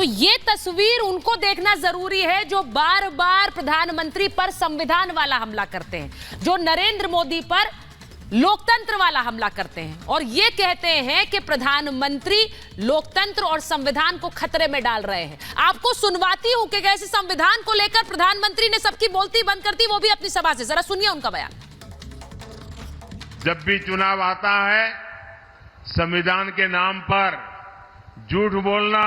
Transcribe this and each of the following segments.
ये तस्वीर उनको देखना जरूरी है जो बार बार प्रधानमंत्री पर संविधान वाला हमला करते हैं, जो नरेंद्र मोदी पर लोकतंत्र वाला हमला करते हैं और ये कहते हैं कि प्रधानमंत्री लोकतंत्र और संविधान को खतरे में डाल रहे हैं। आपको सुनवाती हूं कि कैसे संविधान को लेकर प्रधानमंत्री ने सबकी बोलती बंद कर दी, वो भी अपनी सभा से। जरा सुनिए उनका बयान। जब भी चुनाव आता है, संविधान के नाम पर झूठ बोलना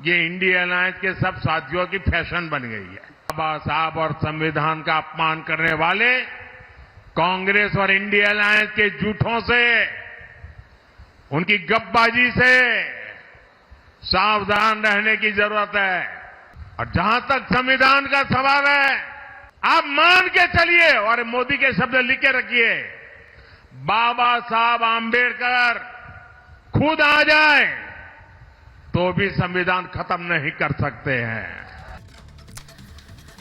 ये इंडिया अलायंस के सब साथियों की फैशन बन गई है। बाबा साहब और संविधान का अपमान करने वाले कांग्रेस और इंडिया अलायंस के झूठों से, उनकी गपबाजी से सावधान रहने की जरूरत है। और जहां तक संविधान का सवाल है, आप मान के चलिए और मोदी के शब्द लिख के रखिए, बाबा साहब आंबेडकर खुद आ जाए तो भी संविधान खत्म नहीं कर सकते हैं।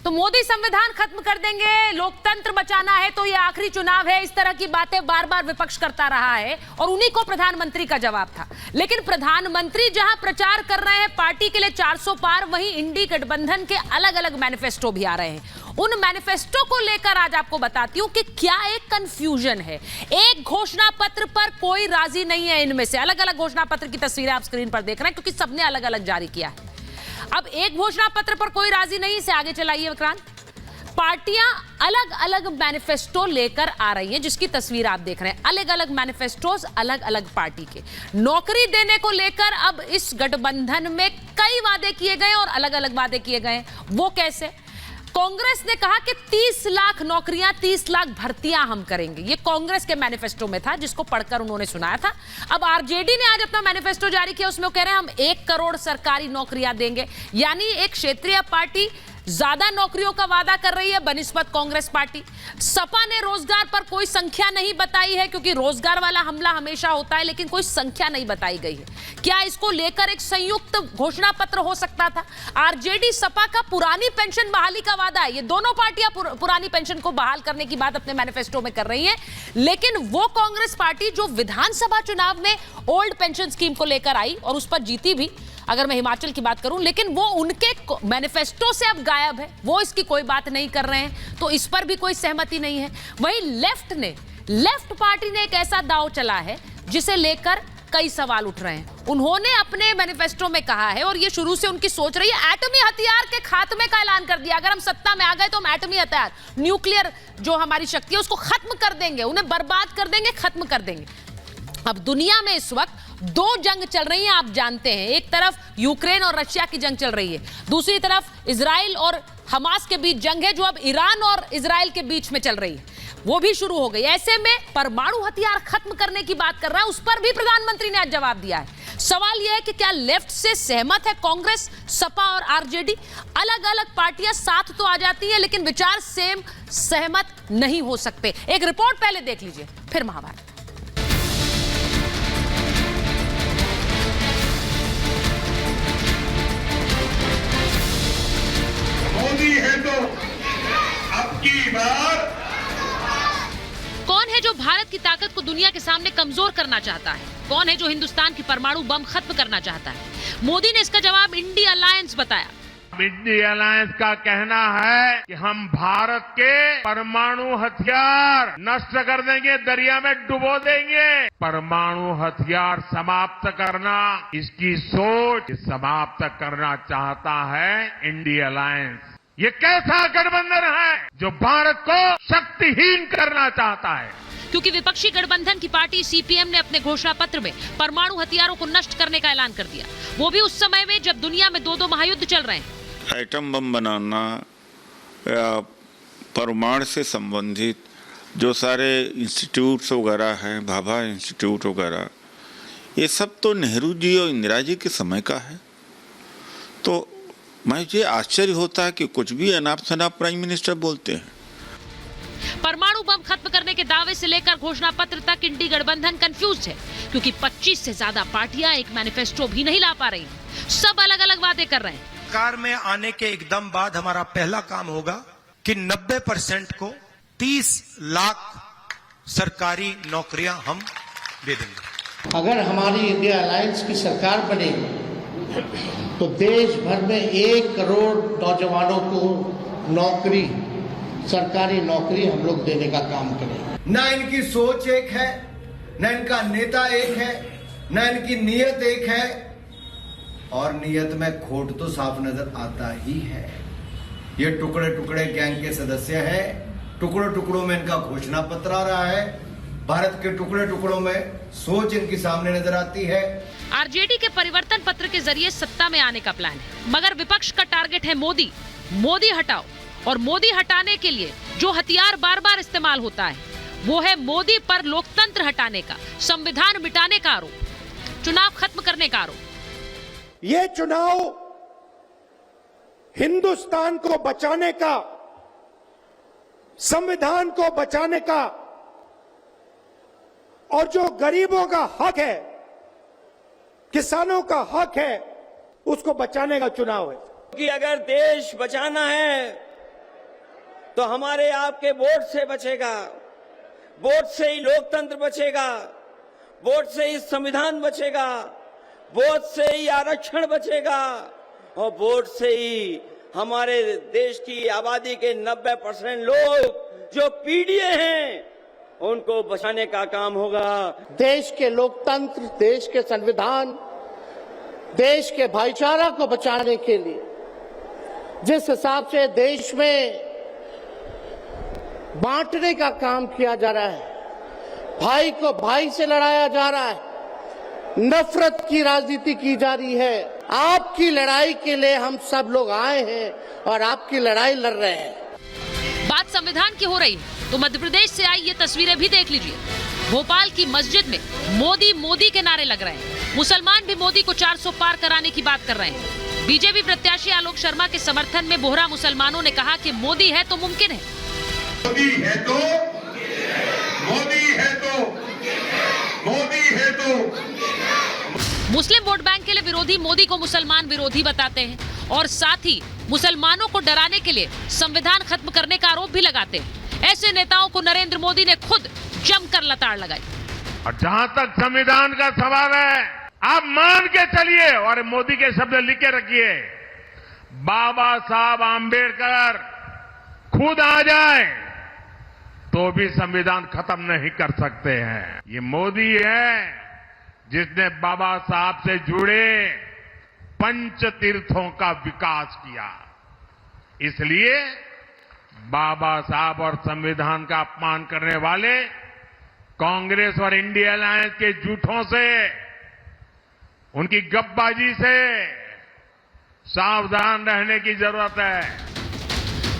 तो मोदी संविधान खत्म कर देंगे, लोकतंत्र बचाना है तो ये आखिरी चुनाव है, इस तरह की बातें बार बार विपक्ष करता रहा है और उन्हीं को प्रधानमंत्री का जवाब था। लेकिन प्रधानमंत्री जहां प्रचार कर रहे हैं पार्टी के लिए 400 पार, वहीं इंडी गठबंधन के अलग अलग मैनिफेस्टो भी आ रहे हैं। उन मैनिफेस्टो को लेकर आज आपको बताती हूं कि क्या एक कंफ्यूजन है। एक घोषणा पत्र पर कोई राजी नहीं है, इनमें से अलग अलग घोषणा पत्र की तस्वीरें आप स्क्रीन पर देख रहे हैं क्योंकि सबने अलग अलग जारी किया है। अब एक घोषणा पत्र पर कोई राजी नहीं, इसे आगे चलाइए विक्रांत। पार्टियां अलग अलग मैनिफेस्टो लेकर आ रही हैं, जिसकी तस्वीर आप देख रहे हैं। अलग अलग मैनिफेस्टोस अलग अलग पार्टी के। नौकरी देने को लेकर अब इस गठबंधन में कई वादे किए गए और अलग अलग वादे किए गए। वो कैसे? कांग्रेस ने कहा कि 30 लाख नौकरियां, 30 लाख भर्तियां हम करेंगे। ये कांग्रेस के मैनिफेस्टो में था, जिसको पढ़कर उन्होंने सुनाया था। अब आरजेडी ने आज अपना मैनिफेस्टो जारी किया, उसमें वो कह रहे हैं हम 1 करोड़ सरकारी नौकरियां देंगे। यानी एक क्षेत्रीय पार्टी ज्यादा नौकरियों का वादा कर रही है बनिस्बत कांग्रेस पार्टी। सपा ने रोजगार पर कोई संख्या नहीं बताई है, क्योंकि रोजगार वाला हमला हमेशा होता है, लेकिन कोई संख्या नहीं बताई गई है। क्या इसको लेकर एक संयुक्त घोषणा पत्र हो सकता था? आरजेडी सपा का पुरानी पेंशन बहाली का वादा है, ये दोनों पार्टियां पुरानी पेंशन को बहाल करने की बात अपने मैनिफेस्टो में कर रही हैं। लेकिन वो कांग्रेस पार्टी जो विधानसभा चुनाव में ओल्ड पेंशन स्कीम को लेकर आई और उस पर जीती भी, अगर मैं हिमाचल की बात करूं, लेकिन वो उनके मैनिफेस्टो से अब गायब है, वो इसकी कोई बात नहीं कर रहे हैं, तो इस पर भी कोई सहमति नहीं है। वहीं लेफ्ट पार्टी ने एक ऐसा दांव चला है जिसे लेकर कई सवाल उठ रहे हैं। उन्होंने अपने मैनिफेस्टो में कहा है, और ये शुरू से उनकी सोच रही है, एटमी हथियार के खात्मे का ऐलान कर दिया। अगर हम सत्ता में आ गए तो हम एटमी हथियार, न्यूक्लियर जो हमारी शक्ति है उसको खत्म कर देंगे, उन्हें बर्बाद कर देंगे, खत्म कर देंगे। अब दुनिया में इस वक्त 2 जंग चल रही हैं, आप जानते हैं। एक तरफ यूक्रेन और रशिया की जंग चल रही है, दूसरी तरफ इजराइल और हमास के बीच जंग है, जो अब ईरान और इजराइल के बीच में चल रही है, वो भी शुरू हो गई। ऐसे में परमाणु हथियार खत्म करने की बात कर रहा है, उस पर भी प्रधानमंत्री ने आज जवाब दिया है। सवाल यह है कि क्या लेफ्ट से सहमत है कांग्रेस, सपा और आरजेडी? अलग अलग पार्टियां साथ तो आ जाती हैं, लेकिन विचार सेम सहमत नहीं हो सकते। एक रिपोर्ट पहले देख लीजिए, फिर महाभारत। मोदी है तो अब की बार। कौन है जो भारत की ताकत को दुनिया के सामने कमजोर करना चाहता है? कौन है जो हिंदुस्तान की परमाणु बम खत्म करना चाहता है? मोदी ने इसका जवाब इंडिया अलायंस बताया। इंडिया अलायंस का कहना है कि हम भारत के परमाणु हथियार नष्ट कर देंगे, दरिया में डुबो देंगे। परमाणु हथियार समाप्त करना, इसकी सोच समाप्त करना चाहता है इंडिया अलायंस। ये कैसा गठबंधन है जो भारत को शक्तिहीन करना चाहता है? क्योंकि विपक्षी गठबंधन की पार्टी सीपीएम ने अपने घोषणा पत्र में परमाणु हथियारों को नष्ट करने का ऐलान कर दिया, वो भी उस समय में जब दुनिया में 2 महायुद्ध चल रहे हैं। एटम बम बनाना या परमाणु से संबंधित जो सारे इंस्टीट्यूट्स वगैरह हैं, भाभा इंस्टीट्यूट वगैरह, ये सब तो नेहरू जी और इंदिरा जी के समय का है। तो मुझे आश्चर्य होता है कि कुछ भी अनाप शनाप प्राइम मिनिस्टर बोलते हैं। परमाणु बम खत्म करने के दावे से लेकर घोषणा पत्र तक इंडी गठबंधन कंफ्यूज है, क्योंकि 25 से ज्यादा पार्टियां एक मैनिफेस्टो भी नहीं ला पा रही, सब अलग अलग वादे कर रहे हैं। सरकार में आने के एकदम बाद हमारा पहला काम होगा कि 90% को 30 लाख सरकारी नौकरियां हम दे देंगे। अगर हमारी इंडिया अलायंस की सरकार बनेगी तो देश भर में 1 करोड़ नौजवानों को नौकरी, सरकारी नौकरी हम लोग देने का काम करें। न इनकी सोच एक है, न इनका नेता एक है, न इनकी नीयत एक है, और नीयत में खोट तो साफ नजर आता ही है। ये टुकड़े टुकड़े गैंग के सदस्य हैं, टुकड़ों टुकड़ों में इनका घोषणा पत्र आ रहा है, भारत के टुकड़े टुकड़ों में सोच इनकी सामने नजर आती है। आरजेडी के परिवर्तन पत्र के जरिए सत्ता में आने का प्लान है, मगर विपक्ष का टारगेट है मोदी। मोदी हटाओ, और मोदी हटाने के लिए जो हथियार बार बार इस्तेमाल होता है वो है मोदी पर लोकतंत्र हटाने का, संविधान मिटाने का आरोप, चुनाव खत्म करने का आरोप। ये चुनाव हिंदुस्तान को बचाने का, संविधान को बचाने का, और जो गरीबों का हक है, किसानों का हक है, उसको बचाने का चुनाव है। कि अगर देश बचाना है तो हमारे आपके वोट से बचेगा, वोट से ही लोकतंत्र बचेगा, वोट से ही संविधान बचेगा, वोट से ही आरक्षण बचेगा, और वोट से ही हमारे देश की आबादी के 90% लोग जो पीड़ित हैं उनको बचाने का काम होगा। देश के लोकतंत्र, देश के संविधान, देश के भाईचारा को बचाने के लिए जिस हिसाब से देश में बांटने का काम किया जा रहा है, भाई को भाई से लड़ाया जा रहा है, नफरत की राजनीति की जा रही है, आपकी लड़ाई के लिए हम सब लोग आए हैं और आपकी लड़ाई लड़ रहे हैं। बात संविधान की हो रही है तो मध्य प्रदेश से आई ये तस्वीरें भी देख लीजिए। भोपाल की मस्जिद में मोदी मोदी के नारे लग रहे हैं। मुसलमान भी मोदी को 400 पार कराने की बात कर रहे हैं। बीजेपी प्रत्याशी आलोक शर्मा के समर्थन में बोहरा मुसलमानों ने कहा कि मोदी है तो मुमकिन है। मोदी है तो, मोदी है तो, मोदी है तो। मुस्लिम वोट बैंक के लिए विरोधी मोदी को मुसलमान विरोधी बताते हैं और साथ ही मुसलमानों को डराने के लिए संविधान खत्म करने का आरोप भी लगाते हैं। ऐसे नेताओं को नरेंद्र मोदी ने खुद जमकर लताड़ लगाई। और जहां तक संविधान का सवाल है, आप मान के चलिए और मोदी के शब्द लिख के रखिए, बाबा साहब आंबेडकर खुद आ जाए तो भी संविधान खत्म नहीं कर सकते हैं। ये मोदी है जिसने बाबा साहब से जुड़े पंच तीर्थों का विकास किया। इसलिए बाबा साहब और संविधान का अपमान करने वाले कांग्रेस और इंडिया अलायंस के झूठों से, उनकी गपबाजी से सावधान रहने की जरूरत है।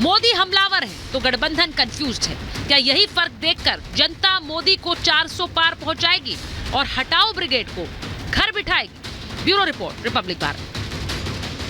मोदी हमलावर है तो गठबंधन कंफ्यूज्ड है। क्या यही फर्क देखकर जनता मोदी को 400 पार पहुंचाएगी और हटाओ ब्रिगेड को घर बिठाएगी? Bureau report, Republic Bharat.